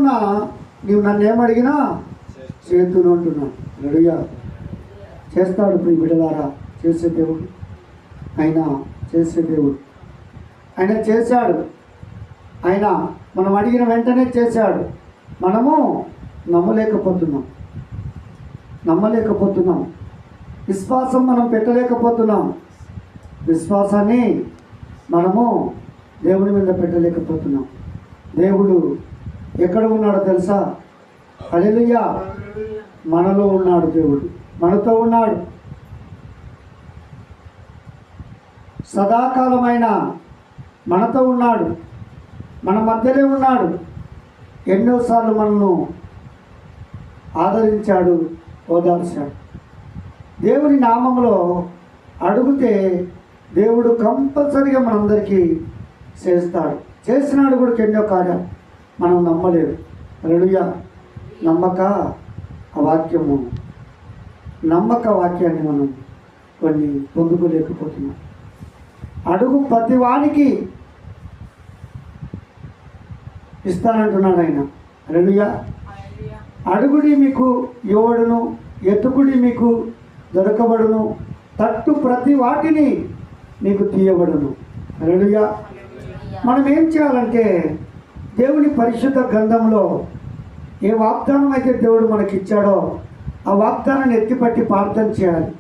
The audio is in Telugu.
దినమున నీవు నన్ను ఏమడిగినా చేతును అంటున్నాను. రెడీగా చేస్తాడు ప్రియ బిడ్డలారా. చేసే దేవుడు ఆయన, చేసే దేవుడు ఆయన. చేశాడు ఆయన, మనం అడిగిన వెంటనే చేశాడు. మనము నమ్మలేకపోతున్నాం, విశ్వాసం మనం పెట్టలేకపోతున్నాం. విశ్వాసాన్ని మనము దేవుని మీద పెట్టలేకపోతున్నాం. దేవుడు ఎక్కడ ఉన్నాడో తెలుసా? హల్లెలూయా. మనలో ఉన్నాడు దేవుడు, మనతో ఉన్నాడు. సదాకాలమైన మనతో ఉన్నాడు, మన మధ్యలో ఉన్నాడు. ఎన్నోసార్లు మనను ఆదరించాడు, ఓదార్చాడు. దేవుని నామంలో అడిగితే దేవుడు కంపల్సరిగా మనందరికీ చేస్తాడు. చేసినాడు కూడా ఎన్నో కార్యాలు మనం నమ్మలేదు. హల్లెలూయా. నమ్మక వాక్యాన్ని మనం కొన్ని పొందుకోలేకపోతున్నాం. అడుగు ప్రతి వానికి ఇస్తానంటున్నాడు ఆయన. హల్లెలూయా. అడుగుడి మీకు ఇవ్వబడును, ఎత్తుకుడి మీకు దొరకబడును, తట్టు ప్రతి వాటిని మీకు తీయబడును. హల్లెలూయా. మనం ఏం చేయాలంటే దేవుని పరిశుద్ధ గ్రంథంలో ఏ వాగ్దానం అయితే దేవుడు మనకిచ్చాడో ఆ వాగ్దానాన్ని ఎత్తిపట్టి ప్రార్థన చేయాలి.